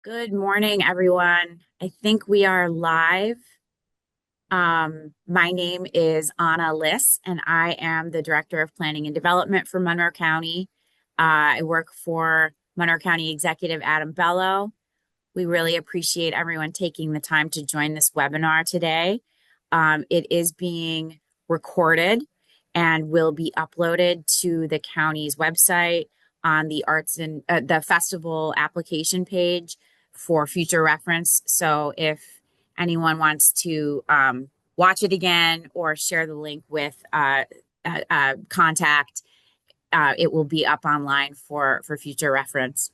Good morning, everyone. I think we are live. My name is Anna Liss, and I am the Director of Planning and Development for Monroe County. I work for Monroe County Executive Adam Bello. We really appreciate everyone taking the time to join this webinar today. It is being recorded and will be uploaded to the county's website on the arts and the festival application page for future reference. So if anyone wants to watch it again or share the link with contact, it will be up online for future reference.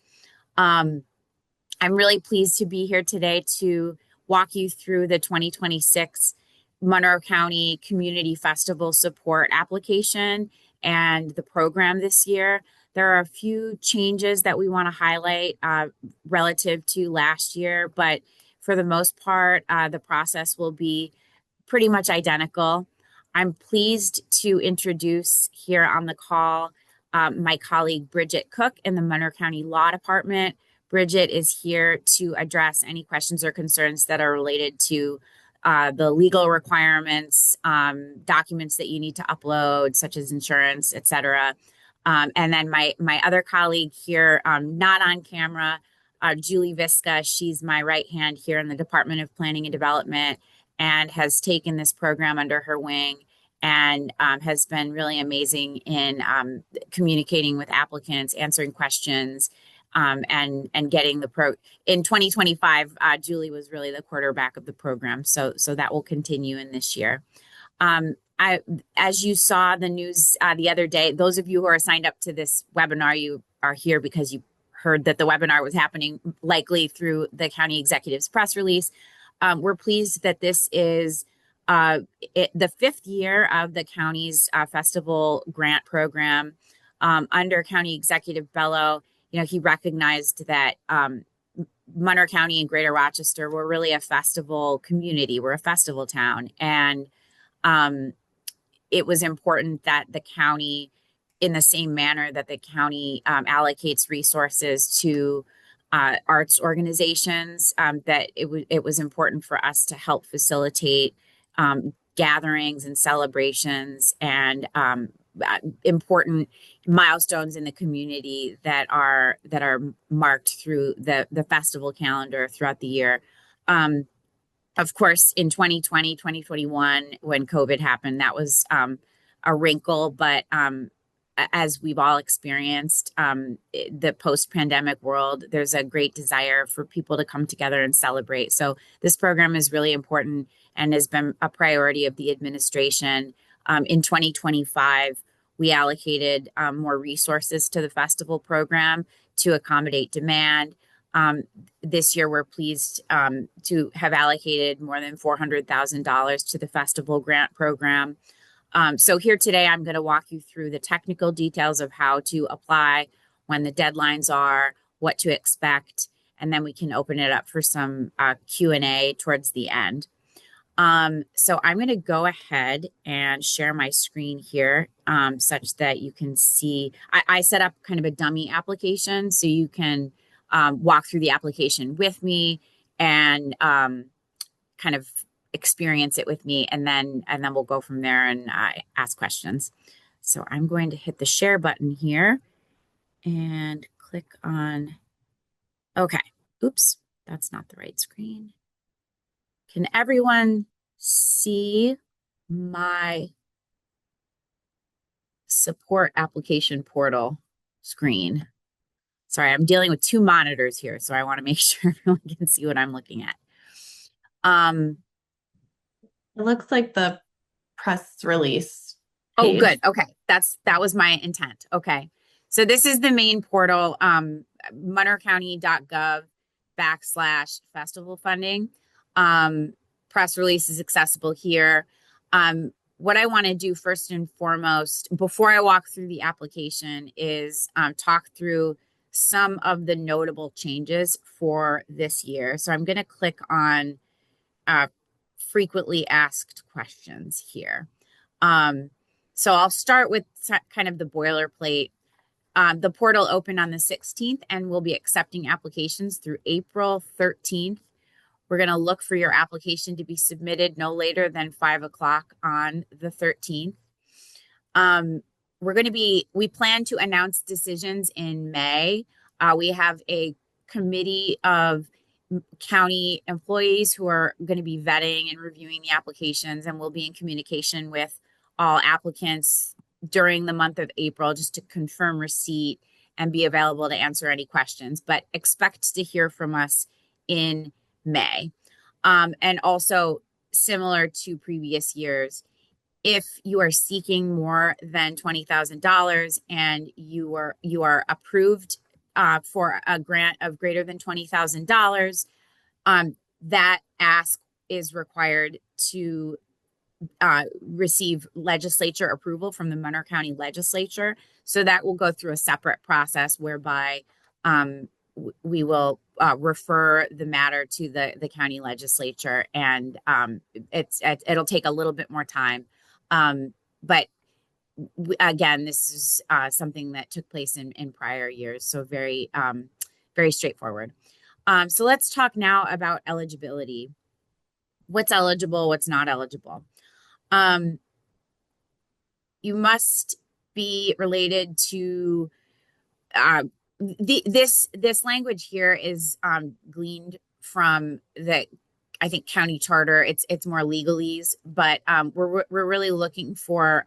I'm really pleased to be here today to walk you through the 2026 Monroe County Community Festival Support application and the program this year. There are a few changes that we want to highlight relative to last year, but for the most part, the process will be pretty much identical. I'm pleased to introduce here on the call my colleague Bridget Cook in the Monroe County Law Department. Bridget is here to address any questions or concerns that are related to the legal requirements, documents that you need to upload, such as insurance, et cetera. And then my other colleague here, not on camera, Julie Visca, she's my right hand here in the Department of Planning and Development and has taken this program under her wing and has been really amazing in communicating with applicants, answering questions, and getting the in 2025. Julie was really the quarterback of the program, so that will continue in this year. As you saw the news the other day, those of you who are signed up to this webinar, you are here because you heard that the webinar was happening, likely through the county executive's press release. We're pleased that this is the fifth year of the county's festival grant program. Under County Executive Bello, he recognized that Monroe County and Greater Rochester were really a festival community. We're a festival town. And it was important that the county, in the same manner that the county allocates resources to arts organizations, that it was important for us to help facilitate gatherings and celebrations and important milestones in the community that are marked through the festival calendar throughout the year. Of course, in 2020, 2021, when COVID happened, that was a wrinkle, but as we've all experienced, the post-pandemic world, there's a great desire for people to come together and celebrate. So this program is really important and has been a priority of the administration. In 2025, we allocated more resources to the festival program to accommodate demand. This year, we're pleased to have allocated more than $400,000 to the festival grant program. So here today, I'm going to walk you through the technical details of how to apply, when the deadlines are, what to expect, and then we can open it up for some Q&A towards the end. So I'm going to go ahead and share my screen here such that you can see. I set up kind of a dummy application so you can walk through the application with me and kind of experience it with me, and then we'll go from there and ask questions. So I'm going to hit the share button here and click on, okay, oops, that's not the right screen. Can everyone see my support application portal screen? Sorry, I'm dealing with two monitors here, so I want to make sure everyone can see what I'm looking at. It looks like the press release Oh, page. good. Okay. That was my intent. Okay. So this is the main portal, monroecounty.gov/festival funding. Press release is accessible here. What I want to do first and foremost, before I walk through the application, is talk through some of the notable changes for this year. So I'm going to click on frequently asked questions here. So I'll start with kind of the boilerplate. The portal opened on the 16th and we'll be accepting applications through April 13th. We're going to look for your application to be submitted no later than 5 o'clock on the 13th. Um, we plan to announce decisions in May. We have a committee of county employees who are going to be vetting and reviewing the applications, and we'll be in communication with all applicants during the month of April just to confirm receipt and be available to answer any questions. But expect to hear from us in May. And also, similar to previous years, if you are seeking more than $20,000 and you are approved for a grant of greater than $20,000, that ask is required to receive legislature approval from the Monroe County Legislature. So that will go through a separate process whereby we will refer the matter to the county legislature, and it'll take a little bit more time. But again, this is something that took place in prior years, so very straightforward. So let's talk now about eligibility. What's eligible, what's not eligible. You must be related to this language here is gleaned from the, I think, county charter. It's more legalese, but we're really looking for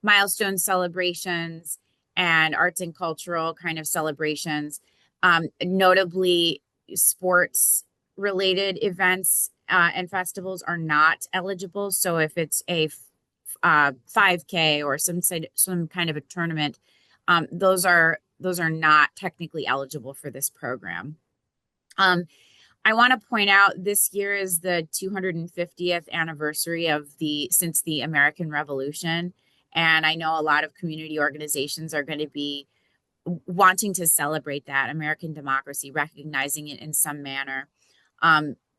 milestone celebrations and arts and cultural kind of celebrations. Notably, sports related events and festivals are not eligible. So if it's a 5K or some kind of a tournament, those are not technically eligible for this program. I want to point out this year is the 250th anniversary since the American Revolution. And I know a lot of community organizations are going to be wanting to celebrate that American democracy, recognizing it in some manner.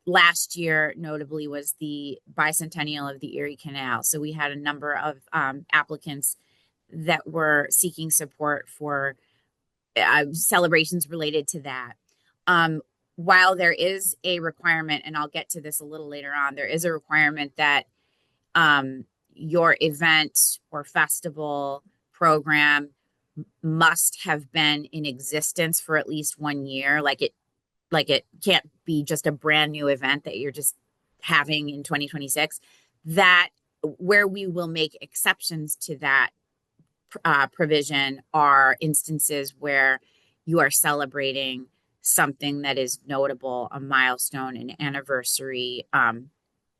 Last year, notably, was the bicentennial of the Erie Canal. So we had a number of applicants that were seeking support for celebrations related to that. While there is a requirement, and I'll get to this a little later on, there is a requirement that your event or festival program must have been in existence for at least 1 year. Like it can't be just a brand new event that you're just having in 2026. That where we will make exceptions to that provision are instances where you are celebrating something that is notable, a milestone, an anniversary,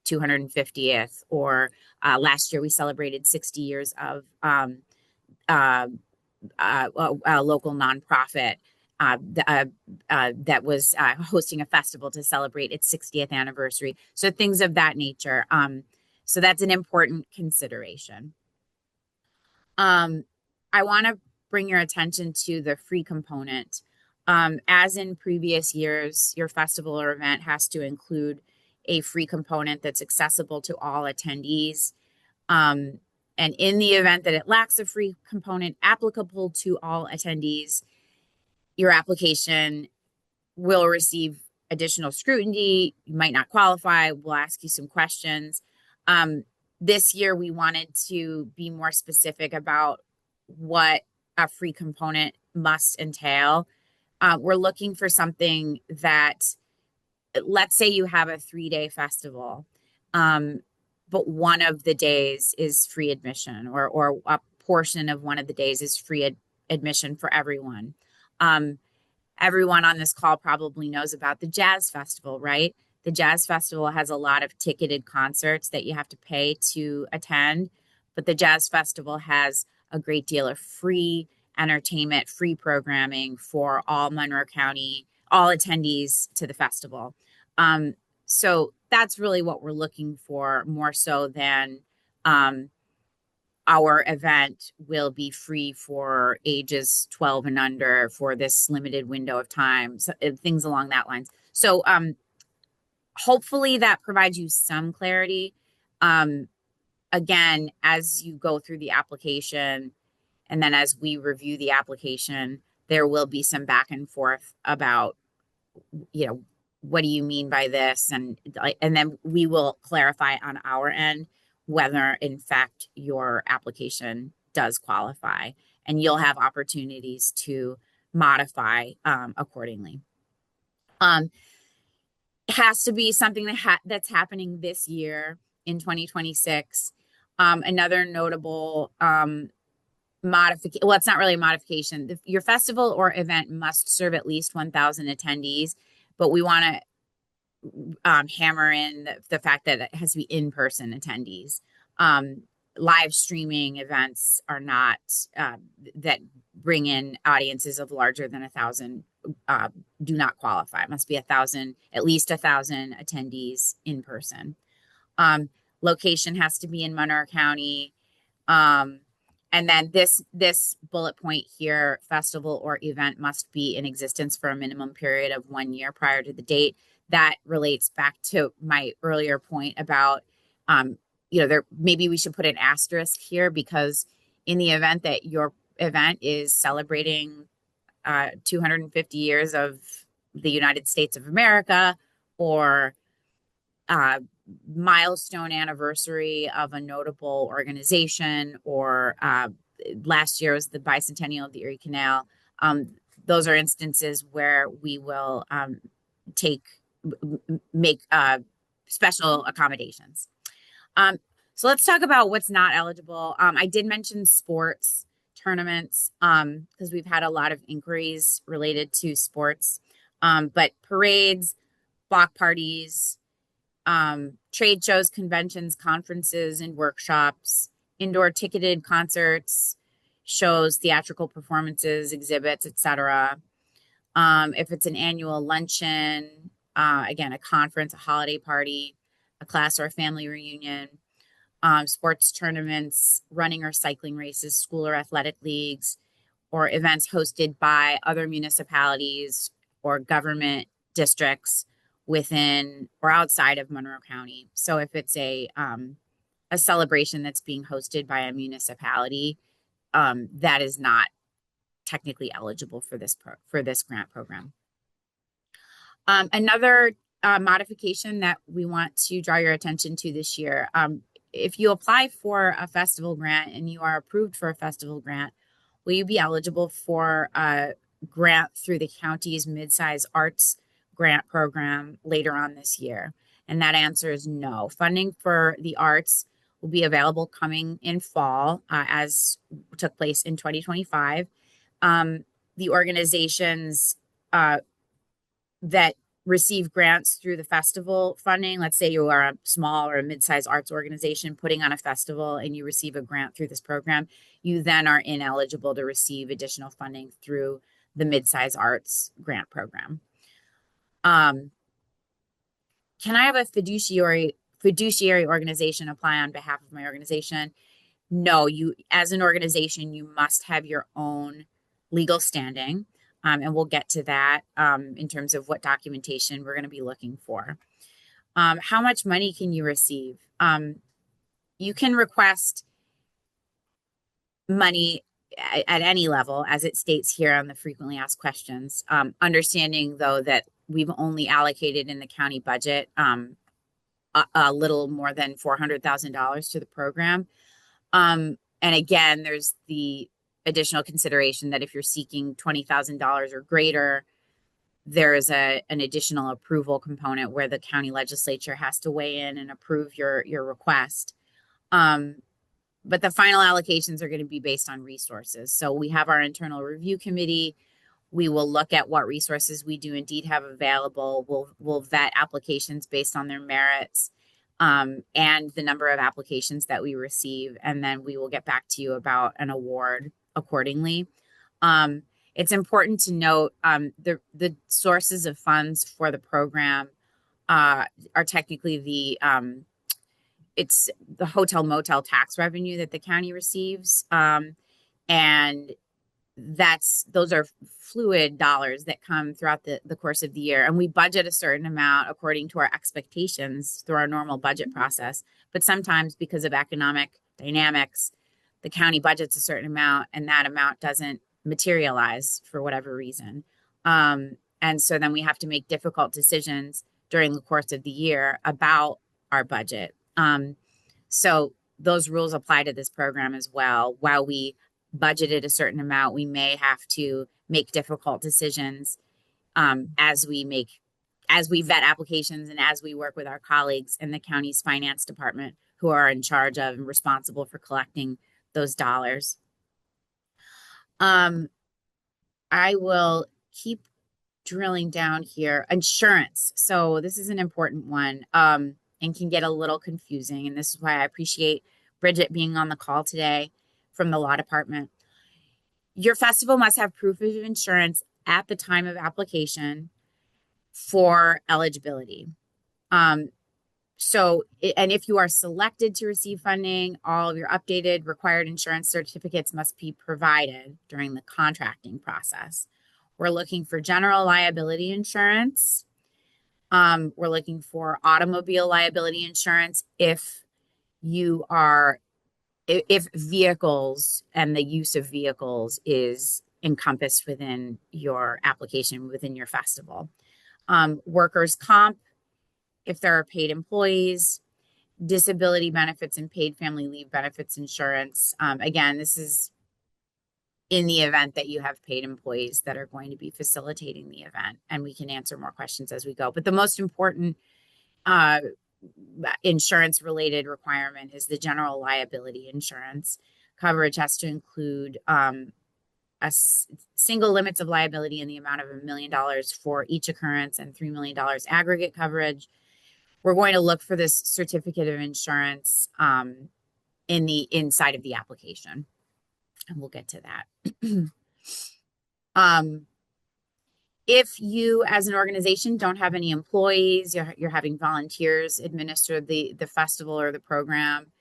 250th, or last year we celebrated 60 years of a local nonprofit that was hosting a festival to celebrate its 60th anniversary. So things of that nature. So that's an important consideration. I want to bring your attention to the free component. As in previous years, your festival or event has to include a free component that's accessible to all attendees. And in the event that it lacks a free component applicable to all attendees, your application will receive additional scrutiny. You might not qualify. We'll ask you some questions. This year, we wanted to be more specific about what a free component must entail. We're looking for something that, let's say you have a 3-day festival, but one of the days is free admission, or a portion of one of the days is free admission for everyone. Everyone on this call probably knows about the Jazz Festival, right? The Jazz Festival has a lot of ticketed concerts that you have to pay to attend, but the Jazz Festival has a great deal of free entertainment, free programming for all Monroe County, all attendees to the festival. So that's really what we're looking for, more so than our event will be free for ages 12 and under for this limited window of time, so, things along that lines. So hopefully that provides you some clarity. Again, as you go through the application And then as we review the application, there will be some back and forth about, you know, what do you mean by this? And then we will clarify on our end whether in fact your application does qualify, and you'll have opportunities to modify accordingly. It has to be something that's happening this year in 2026. Another notable modification, well, it's not really a modification. Your festival or event must serve at least 1,000 attendees, but we want to hammer in the fact that it has to be in-person attendees. Live streaming events are not that bring in audiences of larger than 1,000 do not qualify. It must be 1,000, at least 1,000 attendees in person. Location has to be in Monroe County. And then this bullet point here, festival or event must be in existence for a minimum period of 1 year prior to the date. That relates back to my earlier point about, maybe we should put an asterisk here, because in the event that your event is celebrating 250 years of the United States of America, or milestone anniversary of a notable organization, or last year was the bicentennial of the Erie Canal. Those are instances where we will make special accommodations. So let's talk about what's not eligible. I did mention sports tournaments because we've had a lot of inquiries related to sports, but parades, block parties, trade shows, conventions, conferences, and workshops, indoor ticketed concerts, shows, theatrical performances, exhibits, etc. If it's an annual luncheon, again, a conference, a holiday party, a class or a family reunion, sports tournaments, running or cycling races, school or athletic leagues, or events hosted by other municipalities or government districts within or outside of Monroe County. So if it's a celebration that's being hosted by a municipality, that is not technically eligible for this grant program. Another modification that we want to draw your attention to this year, if you apply for a festival grant and you are approved for a festival grant, will you be eligible for a grant through the county's midsize arts grant program later on this year? And that answer is no. Funding for the arts will be available coming in fall, as took place in 2025. The organizations that receive grants through the festival funding, let's say you are a small or a mid-sized arts organization putting on a festival and you receive a grant through this program, you then are ineligible to receive additional funding through the mid-size arts grant program. Can I have a fiduciary organization apply on behalf of my organization? No, you, as an organization, you must have your own legal standing. And we'll get to that in terms of what documentation we're going to be looking for. How much money can you receive? You can request money at any level, as it states here on the frequently asked questions, understanding, though, that we've only allocated in the county budget a little more than $400,000 to the program. And again, there's the additional consideration that if you're seeking $20,000 or greater, there is an additional approval component where the county legislature has to weigh in and approve your request. But the final allocations are going to be based on resources. So we have our internal review committee. We will look at what resources we do indeed have available. We'll vet applications based on their merits and the number of applications that we receive. And then we will get back to you about an award accordingly. It's important to note the sources of funds for the program are technically it's the hotel motel tax revenue that the county receives. And those are fluid dollars that come throughout the course of the year. And we budget a certain amount according to our expectations through our normal budget process. But sometimes, because of economic dynamics, the county budgets a certain amount and that amount doesn't materialize for whatever reason. And so then we have to make difficult decisions during the course of the year about our budget. So those rules apply to this program as well. While we budgeted a certain amount, we may have to make difficult decisions as we vet applications and as we work with our colleagues in the county's finance department who are in charge of and responsible for collecting those dollars. I will keep drilling down here. Insurance. So this is an important one and can get a little confusing. And this is why I appreciate Bridget being on the call today from the law department. Your festival must have proof of insurance at the time of application for eligibility. And if you are selected to receive funding, all of your updated required insurance certificates must be provided during the contracting process. We're looking for general liability insurance. We're looking for automobile liability insurance if vehicles and the use of vehicles is encompassed within your application, within your festival. Workers' comp, if there are paid employees, disability benefits and paid family leave benefits insurance. Again, this is in the event that you have paid employees that are going to be facilitating the event, and we can answer more questions as we go. But the most important insurance related requirement is the general liability insurance. Coverage has to include single limits of liability in the amount of $1 million for each occurrence and $3 million aggregate coverage. We're going to look for this certificate of insurance in the inside of the application, and we'll get to that. If you, as an organization, don't have any employees, you're having volunteers administer the festival or the program,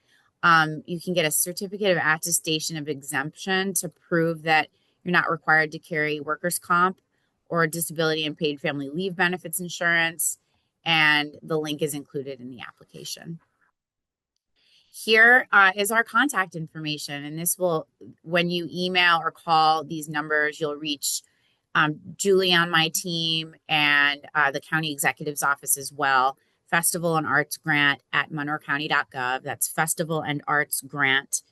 you can get a certificate of attestation of exemption to prove that you're not required to carry workers' comp or disability and paid family leave benefits insurance, and the link is included in the application. Here is our contact information, and this will, when you email or call these numbers, you'll reach Julie on my team and the county executive's office as well. Festival and Arts Grant at monroecounty.gov. That's Festival and Arts Grant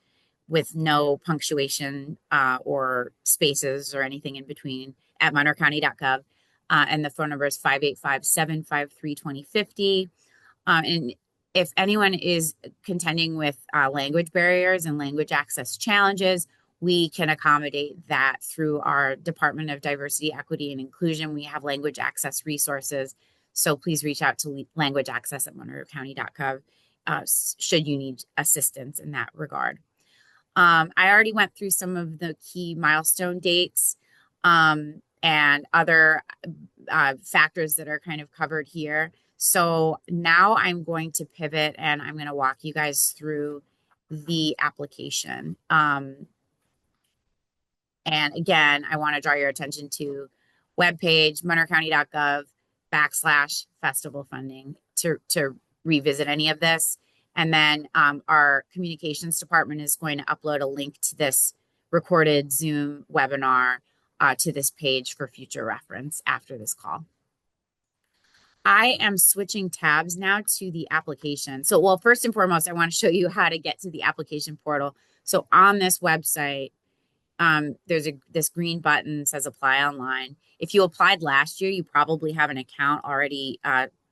with no punctuation or spaces or anything in between at monroecounty.gov. And the phone number is 585-753-2050. And if anyone is contending with language barriers and language access challenges, we can accommodate that through our Department of Diversity, Equity, and Inclusion. We have language access resources. So please reach out to language access at monroecounty.gov should you need assistance in that regard. I already went through some of the key milestone dates and other factors that are kind of covered here. So now I'm going to pivot and I'm going to walk you guys through the application. And again, I want to draw your attention to webpage, monroecounty.gov/festival funding to revisit any of this. And then our communications department is going to upload a link to this recorded Zoom webinar to this page for future reference after this call. I am switching tabs now to the application. So, well, first and foremost, I want to show you how to get to the application portal. So on this website, there's this green button that says apply online. If you applied last year, you probably have an account already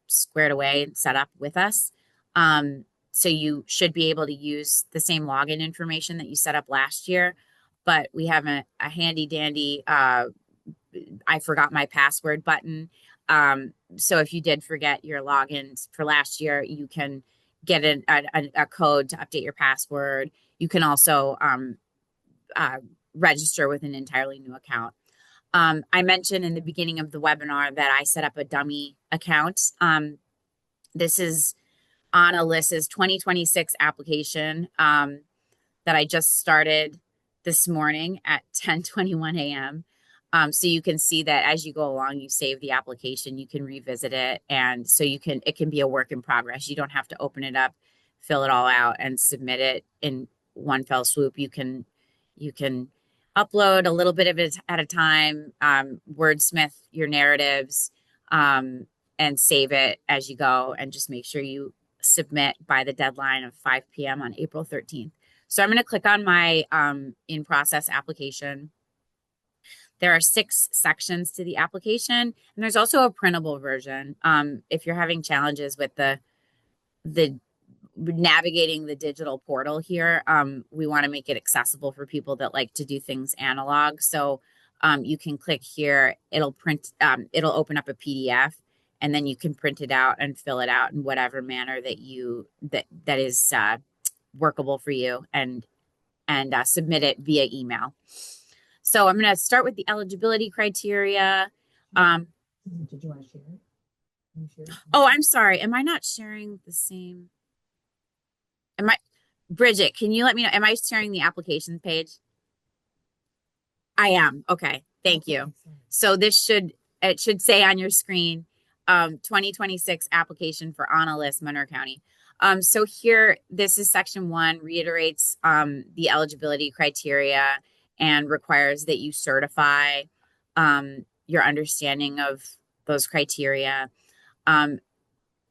squared away and set up with us. So you should be able to use the same login information that you set up last year, but we have a handy dandy I forgot my password button. So if you did forget your logins for last year, you can get a code to update your password. You can also register with an entirely new account. I mentioned in the beginning of the webinar that I set up a dummy account. This is on Liss's 2026 application that I just started this morning at 10:21 a.m. So you can see that as you go along, you save the application, you can revisit it. And so it can be a work in progress. You don't have to open it up, fill it all out and submit it in one fell swoop. You can upload a little bit of it at a time, wordsmith your narratives, um, and save it as you go, and just make sure you submit by the deadline of 5 p.m. on April 13th. So I'm going to click on my in process application. There are 6 sections to the application, and there's also a printable version. If you're having challenges with the navigating the digital portal here, we want to make it accessible for people that like to do things analog. So you can click here, it'll open up a PDF, and then you can print it out and fill it out in whatever manner that is workable for you, and submit it via email. So I'm going to start with the eligibility criteria. Did you want to share it? Oh, I'm sorry. Am I not sharing the same? Am I, Bridget, can you let me know? Am I sharing the application page? I am. Okay. Thank you. So it should say on your screen, 2026 application for Liss, Monroe County. So here, this is section 1, reiterates the eligibility criteria and requires that you certify your understanding of those criteria.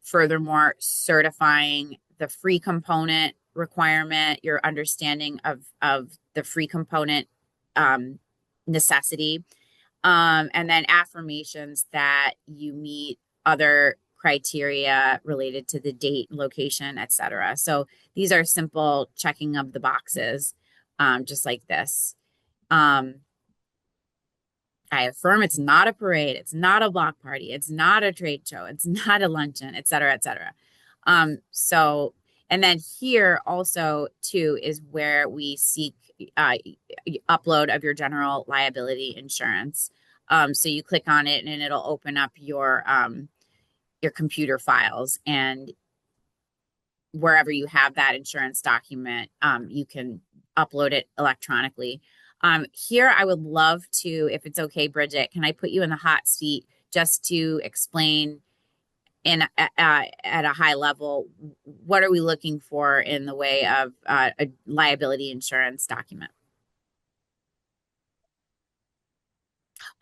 Furthermore, certifying the free component requirement, your understanding of the free component necessity, and then affirmations that you meet other criteria related to the date, location, etc. So these are simple checking of the boxes, just like this. I affirm it's not a parade, it's not a block party, it's not a trade show, it's not a luncheon, et cetera, et cetera. So, and then here also too is where we seek upload of your general liability insurance. So you click on it and it'll open up your computer files, and wherever you have that insurance document, you can upload it electronically. Here, I would love to, if it's okay, Bridget, can I put you in the hot seat just to explain at a high level, what are we looking for in the way of a liability insurance document?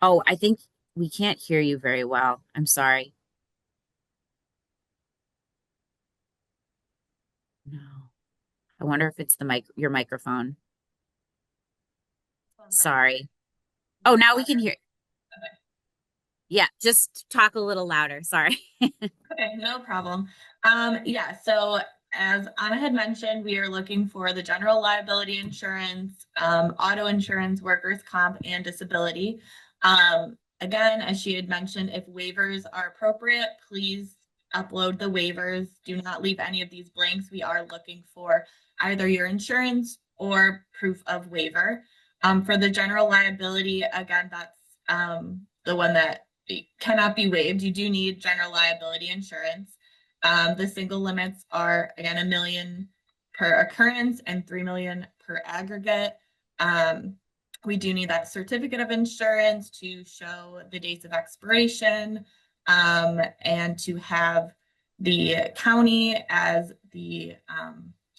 Oh, I think we can't hear you very well. I'm sorry. No. I wonder if it's your microphone. Sorry. Oh, now we can hear. Yeah, just talk a little louder. Sorry. Okay, no problem. Yeah, so as Anna had mentioned, we are looking for the general liability insurance, auto insurance, workers' comp, and disability. Again, as she had mentioned, if waivers are appropriate, please upload the waivers. Do not leave any of these blanks. We are looking for either your insurance or proof of waiver. For the general liability, again, that's the one that cannot be waived. You do need general liability insurance. The single limits are, again, $1 million per occurrence and $3 million per aggregate. We do need that certificate of insurance to show the dates of expiration, and to have the county as the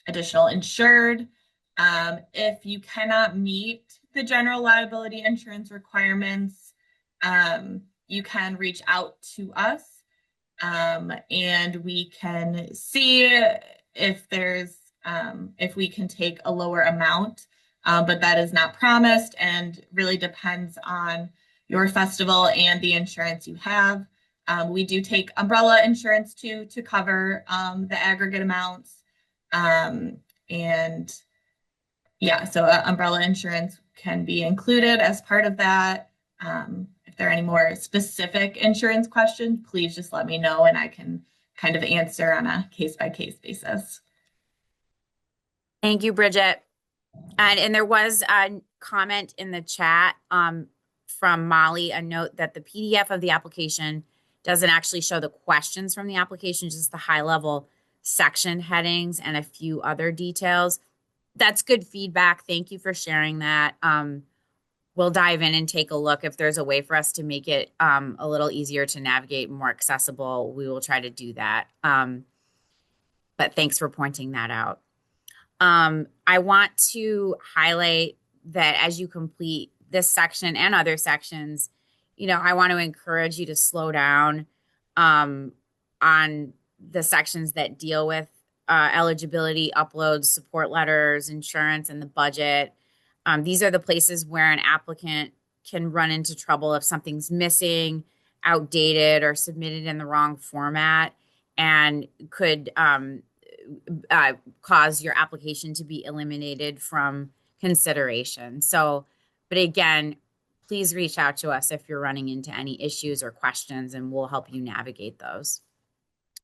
additional insured. If you cannot meet the general liability insurance requirements, you can reach out to us, and we can see if we can take a lower amount, but that is not promised and really depends on your festival and the insurance you have. We do take umbrella insurance to cover the aggregate amounts, and yeah, so umbrella insurance can be included as part of that. If there are any more specific insurance questions, please just let me know and I can kind of answer on a case-by-case basis. Thank you, Bridget. And there was a comment in the chat from Molly, a note that the PDF of the application doesn't actually show the questions from the application, just the high level section headings and a few other details. That's good feedback. Thank you for sharing that. We'll dive in and take a look. If there's a way for us to make it a little easier to navigate, more accessible, we will try to do that. But thanks for pointing that out. I want to highlight that as you complete this section and other sections, I want to encourage you to slow down um, on the sections that deal with eligibility, uploads, support letters, insurance, and the budget. These are the places where an applicant can run into trouble if something's missing, outdated, or submitted in the wrong format, and could cause your application to be eliminated from consideration. So, but again, please reach out to us if you're running into any issues or questions, and we'll help you navigate those.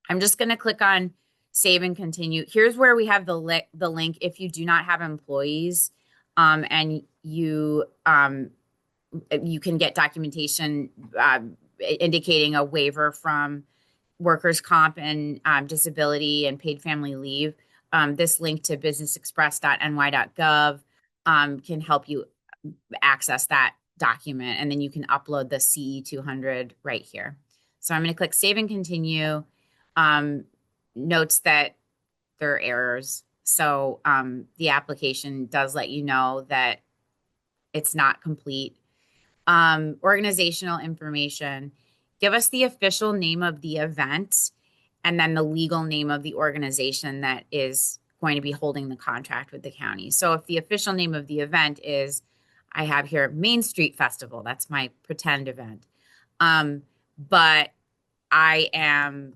I'm just going to click on save and continue. Here's where we have the link. If you do not have employees, and you can get documentation indicating a waiver from workers' comp and disability and paid family leave. This link to businessexpress.ny.gov can help you access that document, and then you can upload the CE 200 right here. So I'm going to click save and continue. Notes that there are errors. So the application does let you know that it's not complete. Organizational information. Give us the official name of the event and then the legal name of the organization that is going to be holding the contract with the county. So if the official name of the event is, I have here Main Street Festival, that's my pretend event. But I am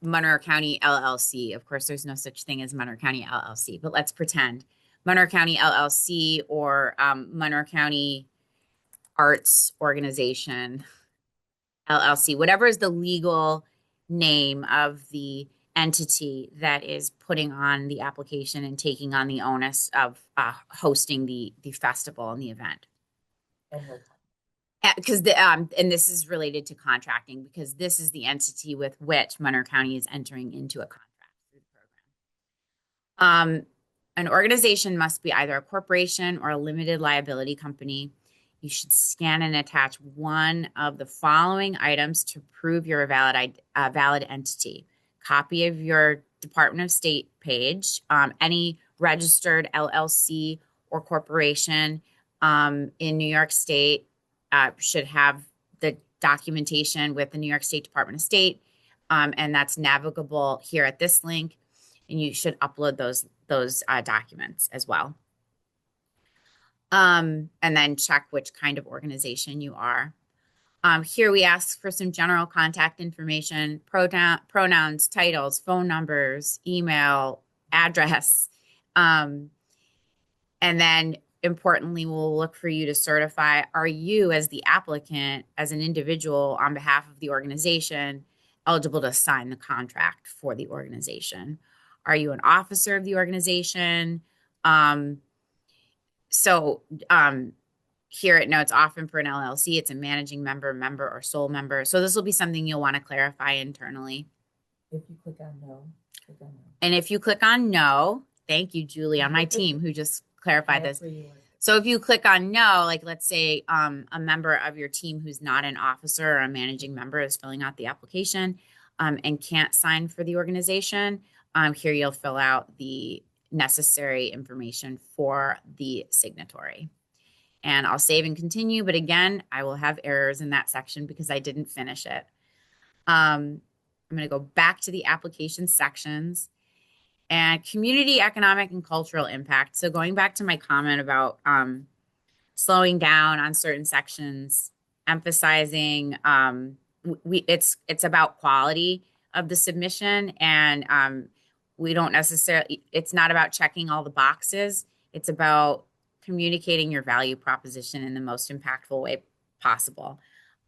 Monroe County LLC. Of course, there's no such thing as Monroe County LLC, but let's pretend Monroe County LLC or Monroe County Arts Organization LLC, whatever is the legal name of the entity that is putting on the application and taking on the onus of hosting the festival and the event. Because and this is related to contracting, because this is the entity with which Monroe County is entering into a contract through the program. An organization must be either a corporation or a limited liability company. You should scan and attach one of the following items to prove you're a valid entity. Copy of your Department of State page, any registered LLC or corporation in New York State should have the documentation with the New York State Department of State, and that's navigable here at this link, and you should upload those documents as well. And then check which kind of organization you are. Here we ask for some general contact information, pronouns, titles, phone numbers, email, address. And then importantly, we'll look for you to certify, are you as the applicant, as an individual on behalf of the organization, eligible to sign the contract for the organization? Are you an officer of the organization? Here it notes often for an LLC, it's a managing member, member, or sole member. So this will be something you'll want to clarify internally. If you click on no, click on no. And if you click on no, thank you, Julie, on my team who just clarified this. So if you click on no, like let's say a member of your team who's not an officer or a managing member is filling out the application and can't sign for the organization, here you'll fill out the necessary information for the signatory. And I'll save and continue, but again, I will have errors in that section because I didn't finish it. I'm going to go back to the application sections and community, economic, and cultural impact. So going back to my comment about slowing down on certain sections, emphasizing it's about quality of the submission, and we don't necessarily, it's not about checking all the boxes. It's about communicating your value proposition in the most impactful way possible.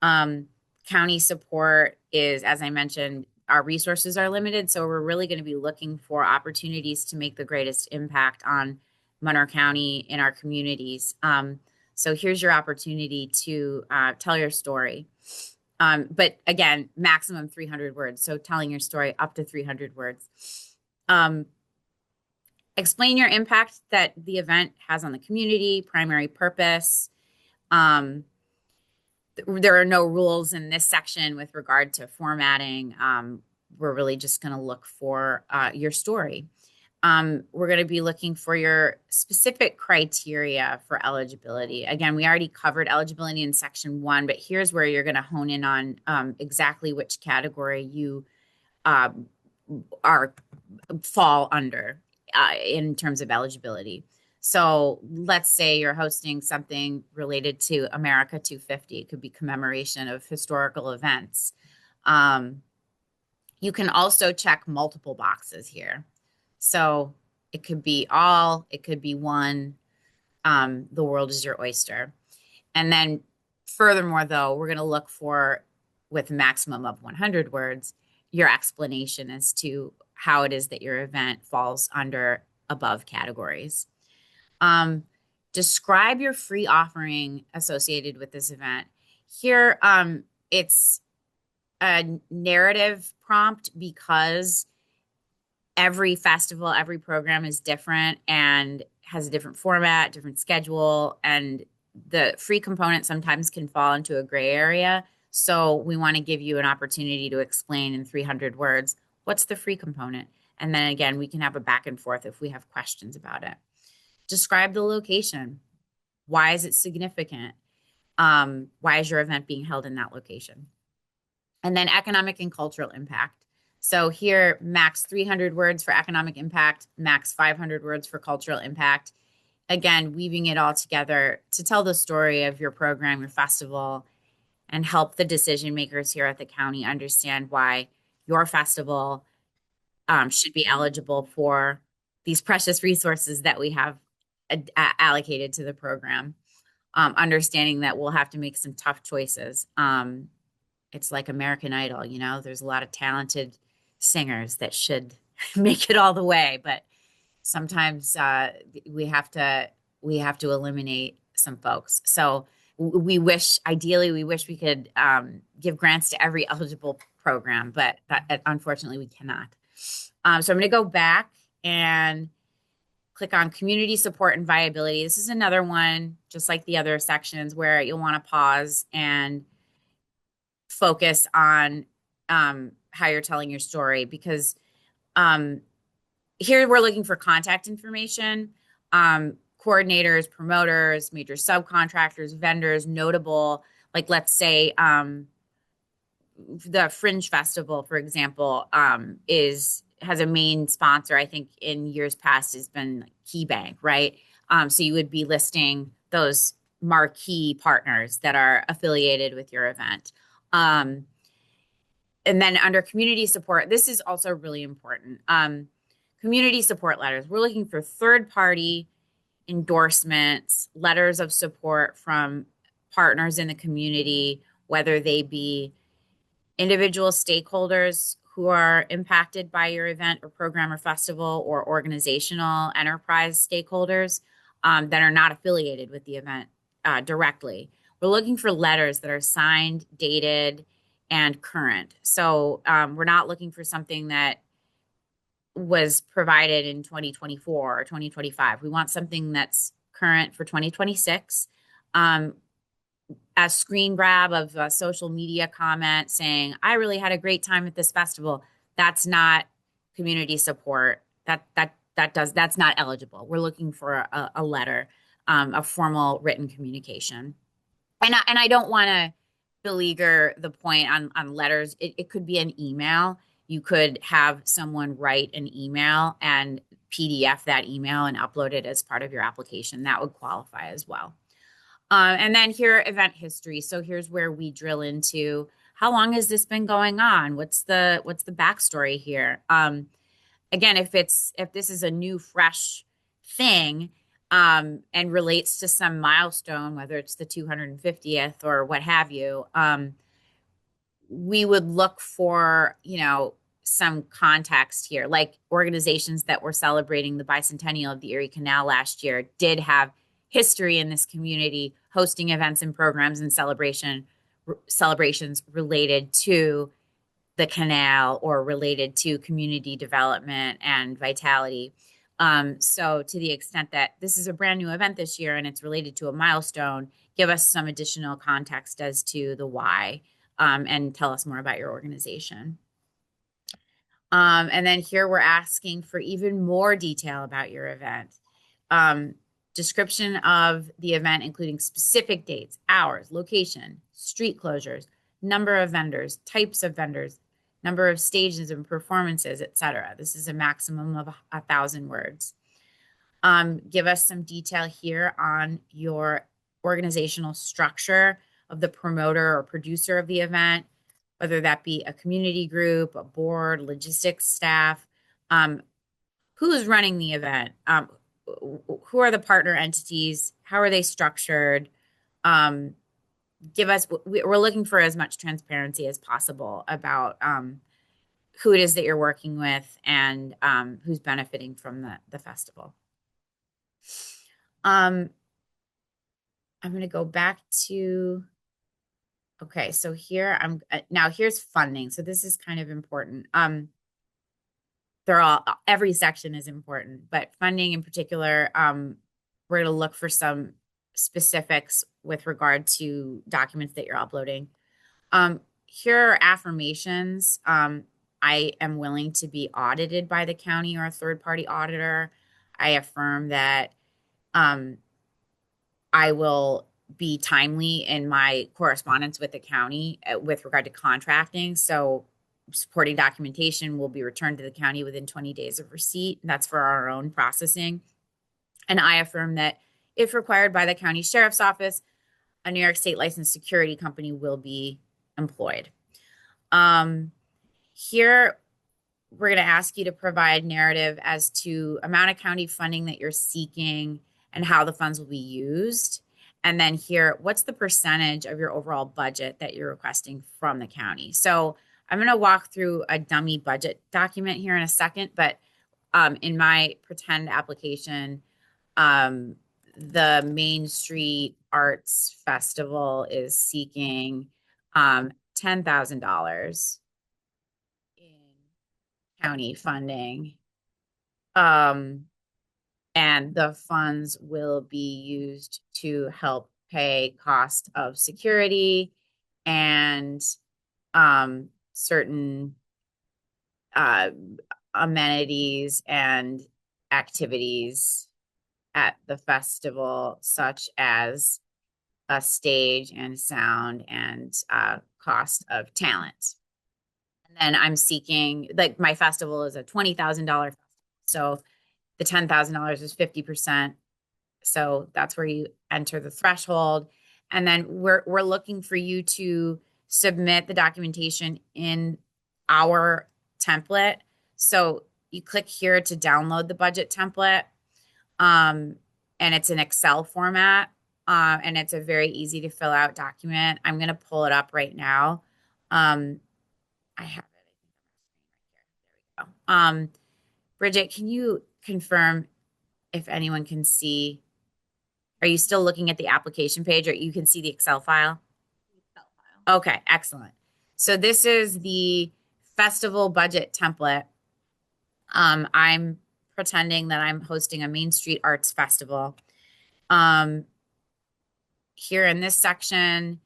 County support is, as I mentioned, our resources are limited, so we're really going to be looking for opportunities to make the greatest impact on Monroe County in our communities. So here's your opportunity to tell your story. But again, maximum 300 words. So telling your story up to 300 words. Explain your impact that the event has on the community, primary purpose. There are no rules in this section with regard to formatting. We're really just going to look for your story. We're going to be looking for your specific criteria for eligibility. Again, we already covered eligibility in section 1, but here's where you're going to hone in on exactly which category you um, are fall under in terms of eligibility. So let's say you're hosting something related to America 250. It could be commemoration of historical events. You can also check multiple boxes here. So it could be all, it could be one. The world is your oyster. And then furthermore, though, we're going to look for, with a maximum of 100 words, your explanation as to how it is that your event falls under above categories. Describe your free offering associated with this event. Here, it's a narrative prompt because every festival, every program is different and has a different format, different schedule, and the free component sometimes can fall into a gray area. So we want to give you an opportunity to explain in 300 words, what's the free component? And then again, we can have a back and forth if we have questions about it. Describe the location. Why is it significant? Why is your event being held in that location? And then economic and cultural impact. So here, max 300 words for economic impact, max 500 words for cultural impact. Again, weaving it all together to tell the story of your program, your festival, and help the decision makers here at the county understand why your festival should be eligible for these precious resources that we have allocated to the program. Understanding that we'll have to make some tough choices. It's like American Idol, you know, there's a lot of talented singers that should make it all the way, but sometimes we have to eliminate some folks. So we wish, ideally, we wish we could give grants to every eligible program, but unfortunately we cannot. So I'm going to go back and click on community support and viability. This is another one, just like the other sections, where you'll want to pause and focus on how you're telling your story, because here we're looking for contact information, coordinators, promoters, major subcontractors, vendors, notable, like let's say the Fringe Festival, for example, has a main sponsor. I think in years past has been KeyBank, right? So you would be listing those marquee partners that are affiliated with your event. And then under community support, this is also really important. Community support letters. We're looking for third-party endorsements, letters of support from partners in the community, whether they be individual stakeholders who are impacted by your event or program or festival, or organizational enterprise stakeholders that are not affiliated with the event directly. We're looking for letters that are signed, dated, and current. So we're not looking for something that was provided in 2024 or 2025. We want something that's current for 2026. A screen grab of a social media comment saying, I really had a great time at this festival. That's not community support. That's not eligible. We're looking for a letter, a formal written communication. And I don't want to beleaguer the point on letters. It could be an email. You could have someone write an email and PDF that email and upload it as part of your application. That would qualify as well. And then here, event history. So here's where we drill into how long has this been going on? What's the backstory here? Again, if this is a new, fresh thing and relates to some milestone, whether it's the 250th or what have you, we would look for, some context here. Like organizations that were celebrating the bicentennial of the Erie Canal last year did have history in this community, hosting events and programs and celebrations related to the canal or related to community development and vitality. So to the extent that this is a brand new event this year and it's related to a milestone, give us some additional context as to the why, and tell us more about your organization. And then here we're asking for even more detail about your event. Description of the event, including specific dates, hours, location, street closures, number of vendors, types of vendors, number of stages and performances, etc. This is a maximum of 1,000 words. Give us some detail here on your organizational structure of the promoter or producer of the event, whether that be a community group, a board, logistics staff. Who's running the event? Who are the partner entities? How are they structured? Um, Give us, we're looking for as much transparency as possible about who it is that you're working with and who's benefiting from the festival. I'm going to go back to, okay, so here now here's funding. So this is kind of important. Every section is important, but funding in particular, we're going to look for some specifics with regard to documents that you're uploading. Here are affirmations. I am willing to be audited by the county or a third-party auditor. I affirm that I will be timely in my correspondence with the county with regard to contracting. So supporting documentation will be returned to the county within 20 days of receipt. That's for our own processing. And I affirm that if required by the county sheriff's office, a New York State licensed security company will be employed. Here, we're going to ask you to provide narrative as to amount of county funding that you're seeking and how the funds will be used. And then here, what's the percentage of your overall budget that you're requesting from the county? So I'm going to walk through a dummy budget document here in a second, but in my pretend application, the Main Street Arts Festival is seeking $10,000 in county funding. And the funds will be used to help pay cost of security and certain amenities and activities at the festival, such as a stage and sound and cost of talent. And then I'm seeking, like, my festival is a $20,000 festival. So the $10,000 is 50%. So that's where you enter the threshold. And then we're looking for you to submit the documentation in our template. So you click here to download the budget template. And it's an Excel format. And it's a very easy to fill out document. I'm going to pull it up right now. I have it. There we go. Bridget, can you confirm if anyone can see? Are you still looking at the application page, or you can see the Excel file? Excel file. Okay, excellent. So this is the festival budget template. I'm pretending that I'm hosting a Main Street Arts Festival. Here in this section,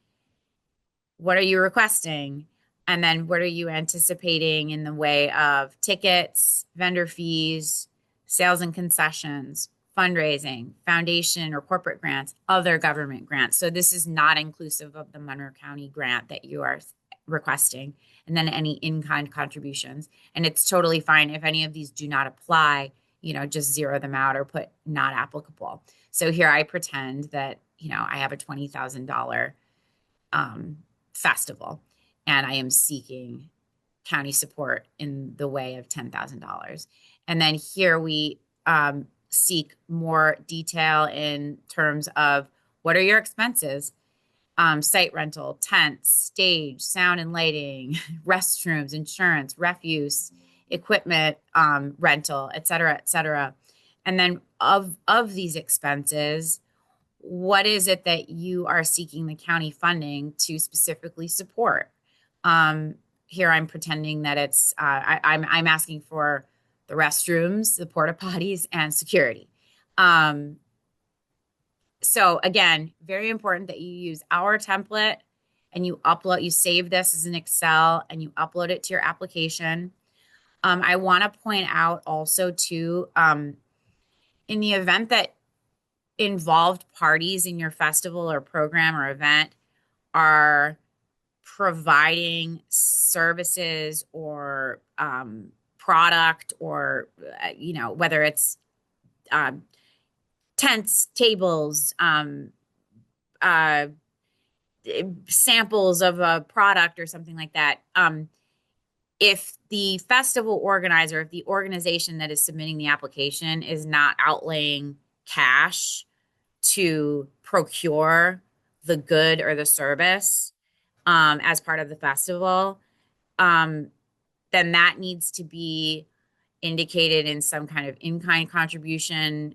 what are you requesting? And then what are you anticipating in the way of tickets, vendor fees, sales and concessions, fundraising, foundation or corporate grants, other government grants? So this is not inclusive of the Monroe County grant that you are requesting, and then any in-kind contributions. And it's totally fine if any of these do not apply, just zero them out or put not applicable. So here I pretend that, I have a $20,000 festival, and I am seeking county support in the way of $10,000. And then here we seek more detail in terms of what are your expenses, site rental, tents, stage, sound and lighting, restrooms, insurance, refuse, equipment rental, et cetera, et cetera. And then of these expenses, what is it that you are seeking the county funding to specifically support? Here I'm pretending that it's I'm asking for the restrooms, the porta potties, and security. So again, very important that you use our template and you save this as an Excel and you upload it to your application. I want to point out also too, in the event that involved parties in your festival or program or event are providing services or product or whether it's um, tents, tables, uh, samples of a product or something like that. If the festival organizer, if the organization that is submitting the application is not outlaying cash to procure the good or the service as part of the festival, um, then that needs to be indicated in some kind of in-kind contribution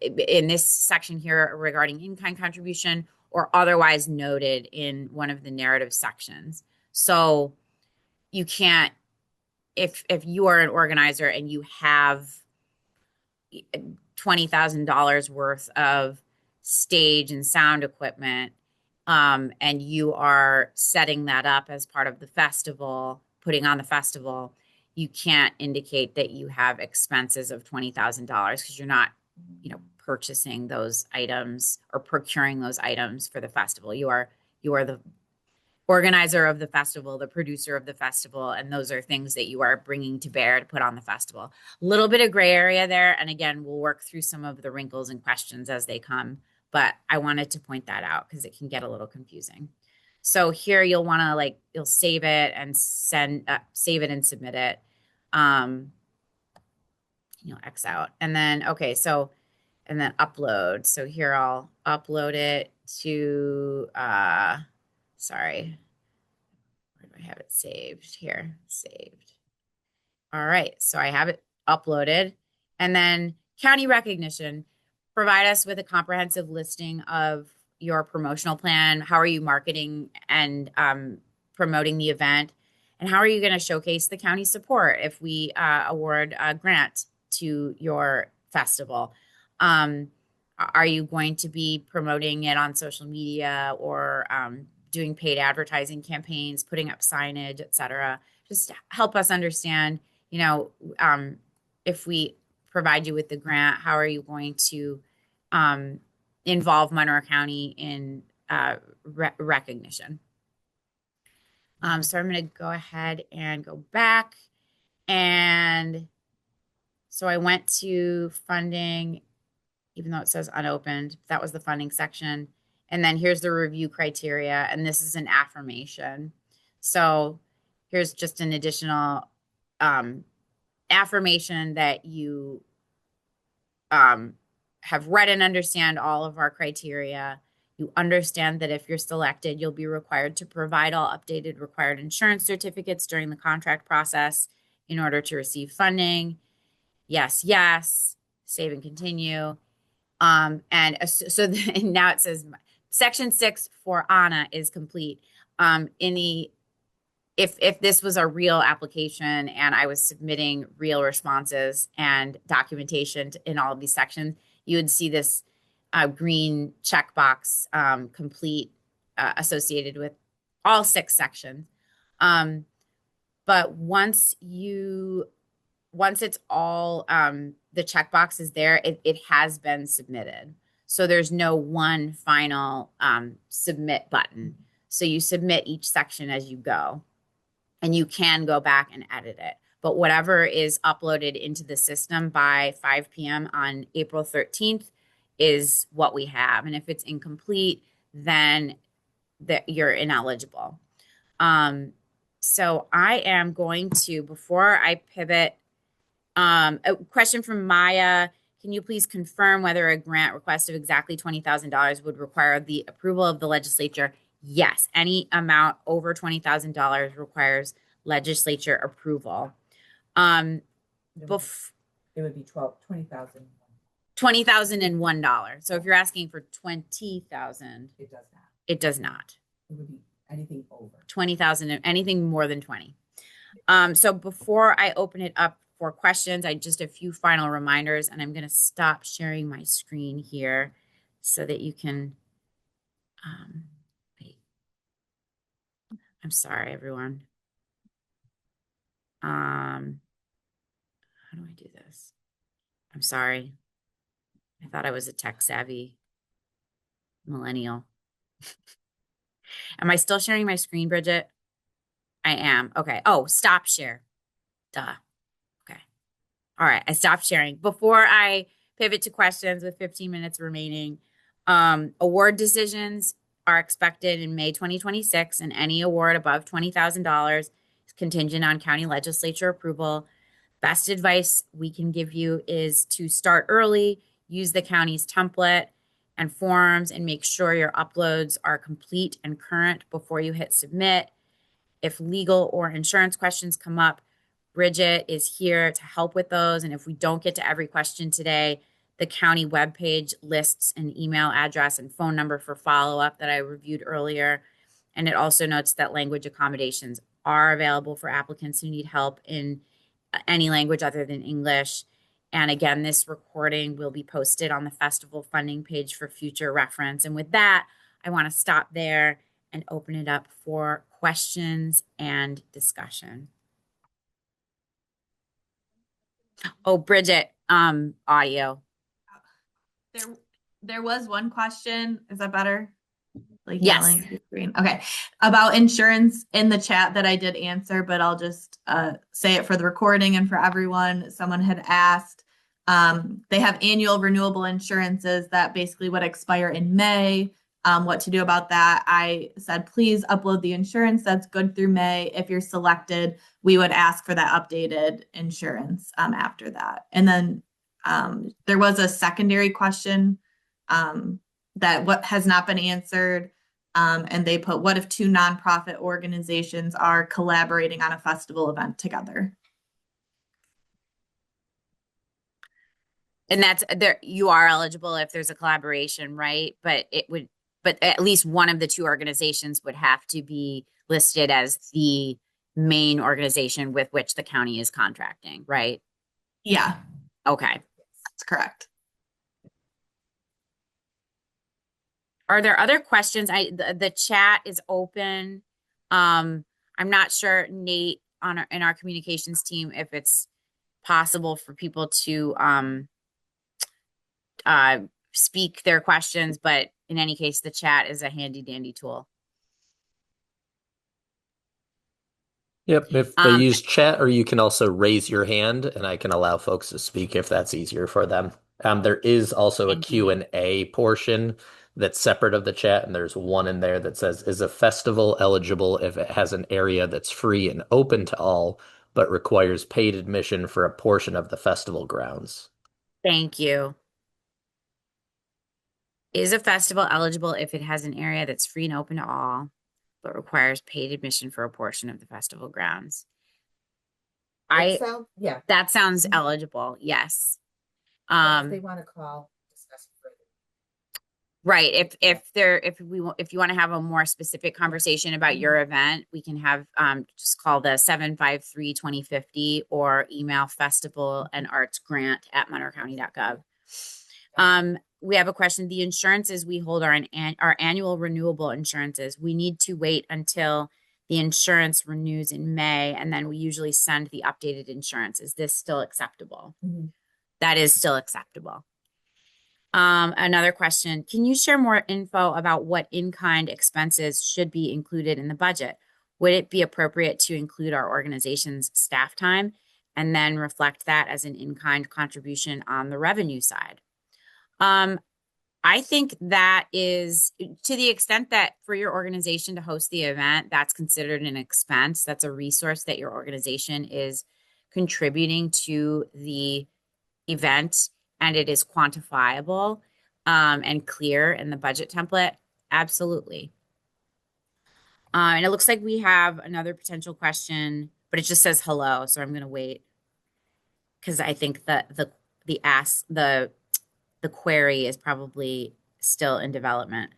in this section here regarding in-kind contribution or otherwise noted in one of the narrative sections. So you can't, if you are an organizer and you have $20,000 worth of stage and sound equipment, and you are setting that up as part of the festival, putting on the festival, you can't indicate that you have expenses of $20,000 because you're not, purchasing those items or procuring those items for the festival. You are the organizer of the festival, the producer of the festival, and those are things that you are bringing to bear to put on the festival. A little bit of gray area there, and again, we'll work through some of the wrinkles and questions as they come, but I wanted to point that out because it can get a little confusing. So here you'll want to you'll save it and save it and submit it. X out. And then, okay, so, and then upload. So here I'll upload it to, sorry, where do I have it saved? Here, saved. All right, so I have it uploaded. And then county recognition, provide us with a comprehensive listing of your promotional plan. How are you marketing and promoting the event? And how are you going to showcase the county support if we award a grant to your festival? Are you going to be promoting it on social media or doing paid advertising campaigns, putting up signage, et cetera? Just help us understand, if we provide you with the grant, how are you going to involve Monroe County in recognition? So I'm going to go ahead and go back. And so I went to funding, even though it says unopened, that was the funding section. And then here's the review criteria, and this is an affirmation. So here's just an additional affirmation that you have read and understand all of our criteria. You understand that if you're selected, you'll be required to provide all updated required insurance certificates during the contract process in order to receive funding. Yes, yes, save and continue. And so now it says section 6 for Anna is complete. If this was a real application and I was submitting real responses and documentation in all of these sections, you would see this green checkbox complete associated with all 6 sections. But once it's all the checkbox is there, it has been submitted. So there's no one final submit button. So you submit each section as you go, and you can go back and edit it. But whatever is uploaded into the system by 5 p.m. on April 13th is what we have. And if it's incomplete, then you're ineligible. So I am going to, before I pivot, a question from Maya. Can you please confirm whether a grant request of exactly $20,000 would require the approval of the legislature? Yes, any amount over $20,000 requires legislature approval. It would be $20,000. $20,001. So if you're asking for 20,000, It does not. it does not. It would be anything over. 20,000, anything more than 20. So before I open it up for questions, just a few final reminders, and I'm going to stop sharing my screen here so that you can, wait. I'm sorry, everyone. How do I do this? I'm sorry. I thought I was a tech savvy millennial. Am I still sharing my screen, Bridget? I am. Okay. Oh, stop share. Duh. Okay. All right. I stopped sharing. Before I pivot to questions with 15 minutes remaining, award decisions are expected in May 2026, and any award above $20,000 is contingent on county legislature approval. Best advice we can give you is to start early, use the county's template and forms, and make sure your uploads are complete and current before you hit submit. If legal or insurance questions come up, Bridget is here to help with those. And if we don't get to every question today, the county webpage lists an email address and phone number for follow-up that I reviewed earlier. And it also notes that language accommodations are available for applicants who need help in any language other than English. And again, this recording will be posted on the festival funding page for future reference. And with that, I want to stop there and open it up for questions and discussion. Oh, Bridget, audio. There was one question. Is that better? Like Yes. yelling at the screen. Okay. About insurance in the chat that I did answer, but I'll just say it for the recording and for everyone. Someone had asked, they have annual renewable insurances that basically would expire in May. What to do about that? I said, please upload the insurance that's good through May. If you're selected, we would ask for that updated insurance after that. And then there was a secondary question that what has not been answered. And they put, what if two nonprofit organizations are collaborating on a festival event together? And that's there, you are eligible if there's a collaboration, right? But at least one of the two organizations would have to be listed as the main organization with which the county is contracting, right? Yeah. Okay. That's correct. Are there other questions? The chat is open. I'm not sure, Nate, in our communications team, if it's possible for people to speak their questions, but in any case, the chat is a handy dandy tool. Yep, if they use chat, or you can also raise your hand and I can allow folks to speak if that's easier for them. There is also a Q&A portion that's separate of the chat, and there's one in there that says, is a festival eligible if it has an area that's free and open to all, but requires paid admission for a portion of the festival grounds? Thank you. Is a festival eligible if it has an area that's free and open to all, but requires paid admission for a portion of the festival grounds? Yeah. That sounds eligible. Yes. If they want to call, discuss it further. Right. If you want to have a more specific conversation about your event, we can have just call the 753-2050 or email festivalandartsgrant@monroecounty.gov. We have a question. The insurances we hold are our annual renewable insurances. We need to wait until the insurance renews in May, and then we usually send the updated insurance. Is this still acceptable? Mm-hmm. That is still acceptable. Another question, can you share more info about what in-kind expenses should be included in the budget? Would it be appropriate to include our organization's staff time and then reflect that as an in-kind contribution on the revenue side? I think that is to the extent that for your organization to host the event, that's considered an expense. That's a resource that your organization is contributing to the event, and it is quantifiable and clear in the budget template. Absolutely. And it looks like we have another potential question, but it just says hello, so I'm going to wait because I think that the query is probably still in development.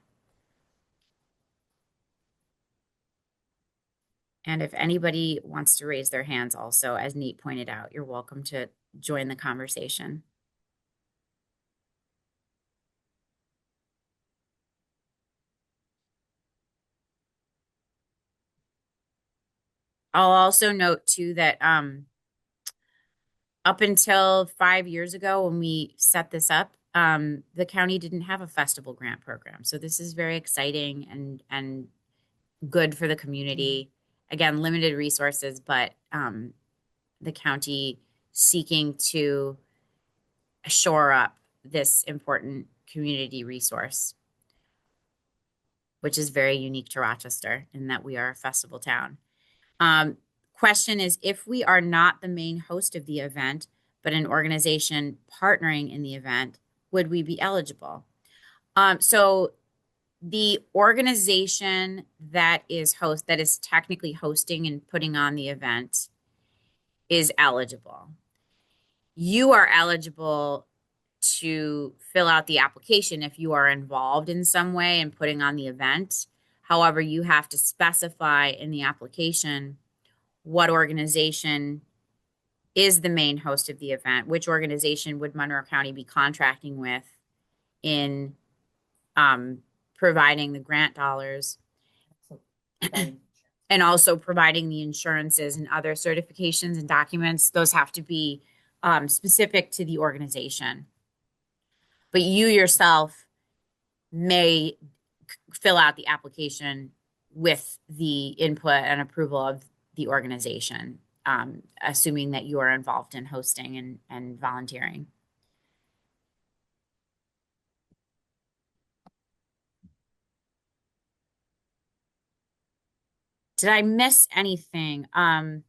And if anybody wants to raise their hands also, as Nate pointed out, you're welcome to join the conversation. I'll also note too that up until 5 years ago when we set this up, the county didn't have a festival grant program. So this is very exciting and good for the community. Again, limited resources, but the county seeking to shore up this important community resource, which is very unique to Rochester in that we are a festival town. Question is, if we are not the main host of the event, but an organization partnering in the event, would we be eligible? So the organization that is technically hosting and putting on the event is eligible. You are eligible to fill out the application if you are involved in some way in putting on the event. However, you have to specify in the application what organization is the main host of the event, which organization would Monroe County be contracting with in providing the grant dollars, and also providing the insurances and other certifications and documents. Those have to be specific to the organization. But you yourself may fill out the application with the input and approval of the organization, assuming that you are involved in hosting and volunteering. Did I miss anything? I'm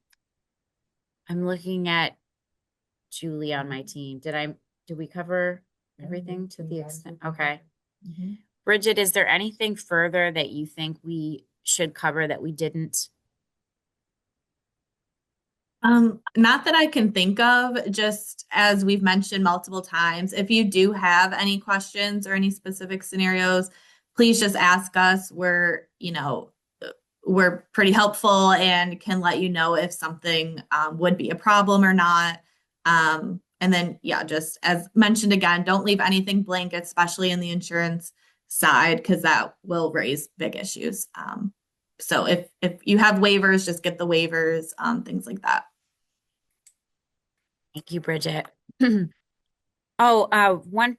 looking at Julie on my team. Did we cover everything to the extent? Okay. Mm-hmm. Bridget, is there anything further that you think we should cover that we didn't? Not that I can think of, just as we've mentioned multiple times, if you do have any questions or any specific scenarios, please just ask us. We're pretty helpful and can let you know if something would be a problem or not. And then, yeah, just as mentioned again, don't leave anything blank, especially in the insurance side, because that will raise big issues. So if you have waivers, just get the waivers, things like that. Thank you, Bridget. One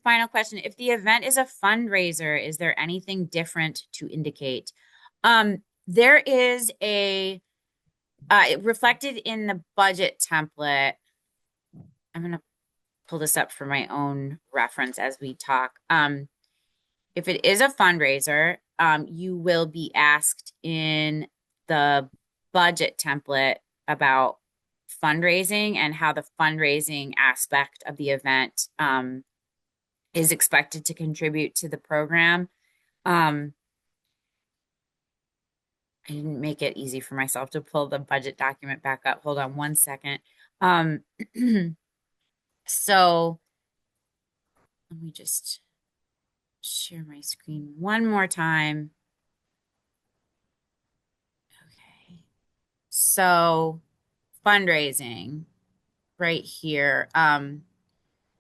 final question. If the event is a fundraiser, is there anything different to indicate? There is reflected in the budget template. I'm going to pull this up for my own reference as we talk. If it is a fundraiser, you will be asked in the budget template about fundraising and how the fundraising aspect of the event is expected to contribute to the program. I didn't make it easy for myself to pull the budget document back up. Hold on one second. So let me just share my screen one more time. Okay. So fundraising right here.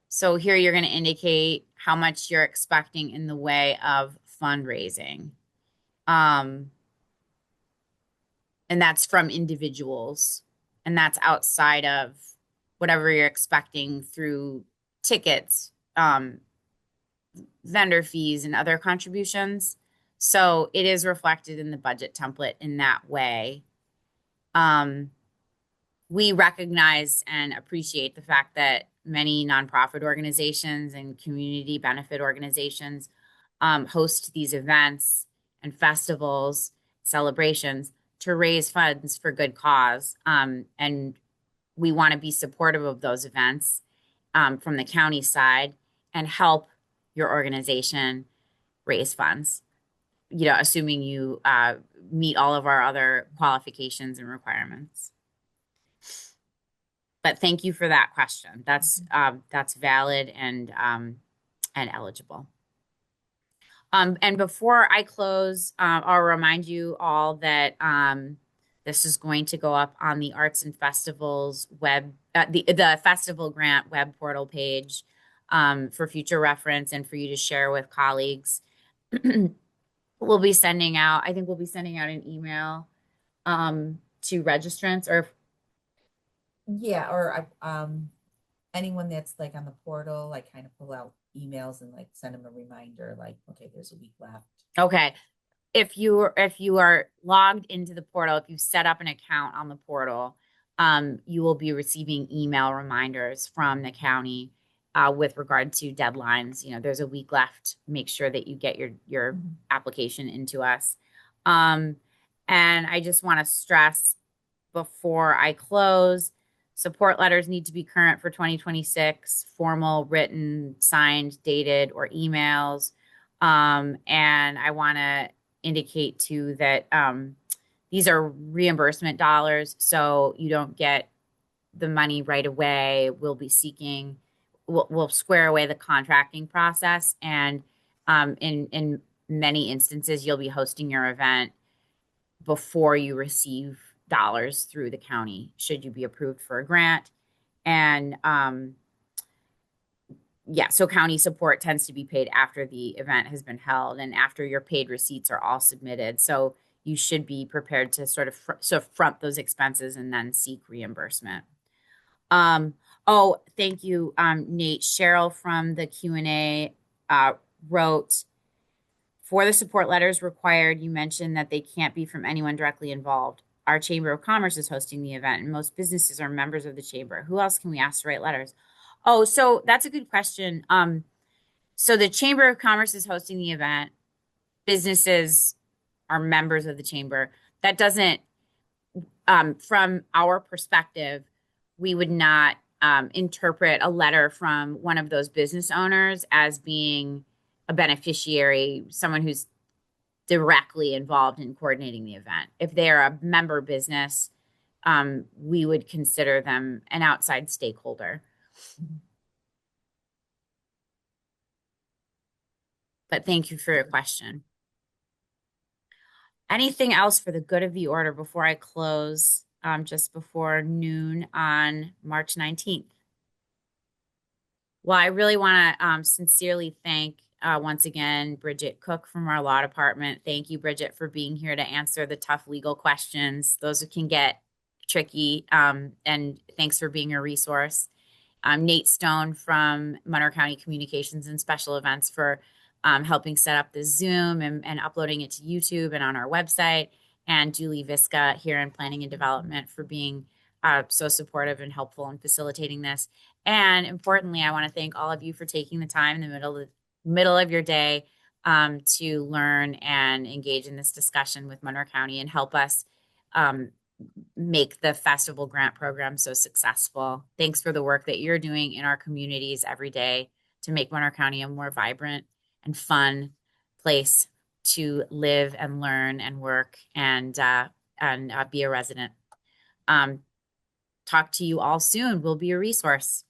So here you're going to indicate how much you're expecting in the way of fundraising. And that's from individuals. And that's outside of whatever you're expecting through tickets, vendor fees, and other contributions. So it is reflected in the budget template in that way. We recognize and appreciate the fact that many nonprofit organizations and community benefit organizations host these events and festivals, celebrations to raise funds for good cause. And we want to be supportive of those events from the county side and help your organization raise funds, assuming you meet all of our other qualifications and requirements. But thank you for that question. That's valid and eligible. And before I close, I'll remind you all that this is going to go up on the Arts and Festivals web, the Festival Grant web portal page for future reference and for you to share with colleagues. I think we'll be sending out an email to registrants, or Yeah, or anyone that's like on the portal, like kind of pull out emails and like send them a reminder, like, okay, there's a week left. okay. If you are logged into the portal, if you set up an account on the portal, you will be receiving email reminders from the county with regard to deadlines. You know, there's a week left. Make sure that you get your application into us. Um, and I just want to stress before I close, support letters need to be current for 2026, formal, written, signed, dated, or emails. And I want to indicate too that these are reimbursement dollars, so you don't get the money right away. We'll be seeking, we'll square away the contracting process, and in many instances, you'll be hosting your event before you receive dollars through the county, should you be approved for a grant. And yeah, so county support tends to be paid after the event has been held and after your paid receipts are all submitted. So you should be prepared to sort of front those expenses and then seek reimbursement. Oh, thank you, Nate. Cheryl from the Q&A wrote, for the support letters required, you mentioned that they can't be from anyone directly involved. Our Chamber of Commerce is hosting the event, and most businesses are members of the chamber. Who else can we ask to write letters? Oh, so that's a good question. So the Chamber of Commerce is hosting the event. Businesses are members of the chamber. That doesn't, from our perspective, we would not interpret a letter from one of those business owners as being a beneficiary, someone who's directly involved in coordinating the event. If they are a member business, we would consider them an outside stakeholder. But thank you for your question. Anything else for the good of the order before I close just before noon on March 19th? Well, I really want to sincerely thank once again Bridget Cook from our law department. Thank you, Bridget, for being here to answer the tough legal questions. Those can get tricky, and thanks for being a resource. Nate Stone from Monroe County Communications and Special Events for helping set up the Zoom and uploading it to YouTube and on our website. And Julie Visca here in Planning and Development for being so supportive and helpful in facilitating this. And importantly, I want to thank all of you for taking the time in the middle of your day to learn and engage in this discussion with Monroe County and help us make the festival grant program so successful. Thanks for the work that you're doing in our communities every day to make Monroe County a more vibrant and fun place to live and learn and work and be a resident. Talk to you all soon. We'll be a resource.